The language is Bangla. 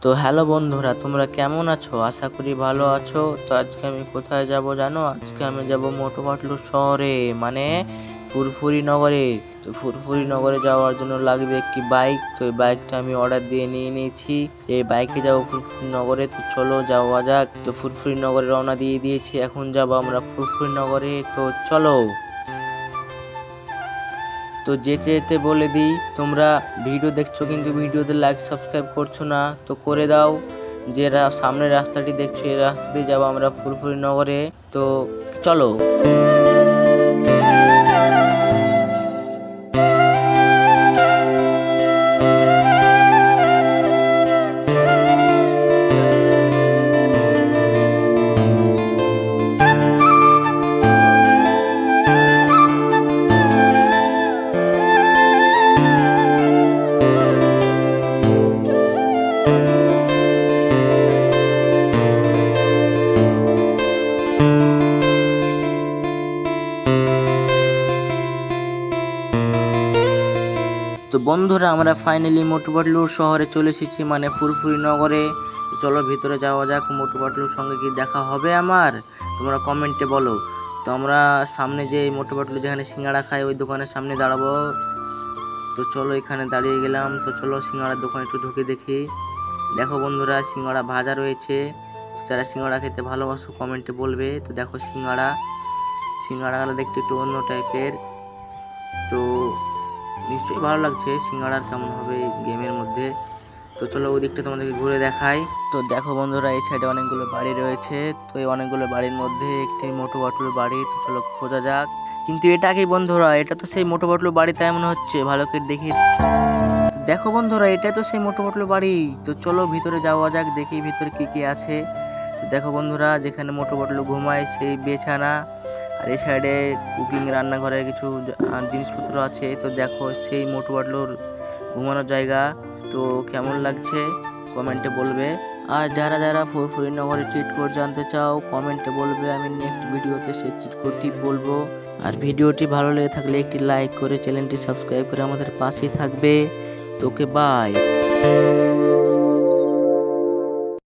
তো হ্যালো বন্ধুরা, তোমরা কেমন আছো? আশা করি ভালো আছো। তো আজকে আমি কোথায় যাব জানো? আজকে আমি যাব মোটু পাটলু শহরে, মানে ফুরফুরি নগরে। তো ফুরফুরি নগরে যাওয়ার জন্য লাগবে একটি বাইক। তো এই বাইকটা আমি অর্ডার দিয়ে নিয়ে নিয়েছি। এই বাইকে যাবো ফুরফুরি নগরে। তো চলো যাওয়া যাক। তো ফুরফুরি নগরে রওনা দিয়ে দিয়েছি, এখন যাব আমরা ফুরফুরি নগরে। তো চলো। তো যেতে যেতে বলে দিই, তোমরা ভিডিও দেখছো কিন্তু ভিডিওতে লাইক সাবস্ক্রাইব করছো না, তো করে দাও। যে সামনের রাস্তাটি দেখছো এই রাস্তা দিয়ে যাবো আমরা ফুরফুরি নগরে। তো চলো। তো বন্ধুরা, আমরা ফাইনালি মোটু পাটলুর শহরে চলে এসেছি, মানে ফুরফুরি নগরে। তো চলো ভিতরে যাওয়া যাক। মোটু পাটলুর সঙ্গে কি দেখা হবে আমার? তোমরা কমেন্টে বলো। তো আমরা সামনে যে মোটু পাটলু যেখানে সিঙ্গাড়া খায় ওই দোকানের সামনে দাঁড়াবো। তো চলো, এখানে দাঁড়িয়ে গেলাম। তো চলো সিঙ্গাড়ার দোকানে একটু ঢুকে দেখি। দেখো বন্ধুরা, সিঙ্গাড়া ভাজা রয়েছে। যারা সিঙ্গাড়া খেতে ভালোবাসো কমেন্টে বলবে। তো দেখো সিঙ্গাড়াগুলো দেখতে একটু অন্য টাইপের। তো নিশ্চয়ই ভালো লাগছে। সিঙ্গাড়ার কেমন হবে গেমের মধ্যে। তো চলো ওই দিকটা তোমাদেরকে ঘুরে দেখাই। তো দেখো বন্ধুরা, এই সাইডে অনেকগুলো বাড়ি রয়েছে। তো এই অনেকগুলো বাড়ির মধ্যে একটি মোটু পাটলুর বাড়ি। তো চলো খোঁজা যাক। কিন্তু এটা কি বন্ধুরা? এটা তো সেই মোটু পাটলুর বাড়ি তাই মনে হচ্ছে, ভালো করে দেখি। তো দেখো বন্ধুরা, এটা তো সেই মোটু পাটলুর বাড়ি। তো চলো ভিতরে যাওয়া যাক, দেখি ভিতরে কি কি আছে। তো দেখো বন্ধুরা, যেখানে মোটু পাটলু ঘুমায় সেই বিছানা, আর এই সাইডে কুকিং রান্নাঘরের কিছু জিনিসপত্র আছে। তো দেখো সেই মোটু পাটলুর ঘুমানোর জায়গা। তো কেমন লাগছে কমেন্টে বলবে। আর যারা যারা ফুরফুরি নগরের চিট কোড জানতে চাও কমেন্টে বলবে, আমি নেক্সট ভিডিওতে সেই চিট কোডটি বলবো। আর ভিডিওটি ভালো লেগে থাকলে একটি লাইক করে চ্যানেলটি সাবস্ক্রাইব করে আমাদের পাশেই থাকবে। তোকে বাই।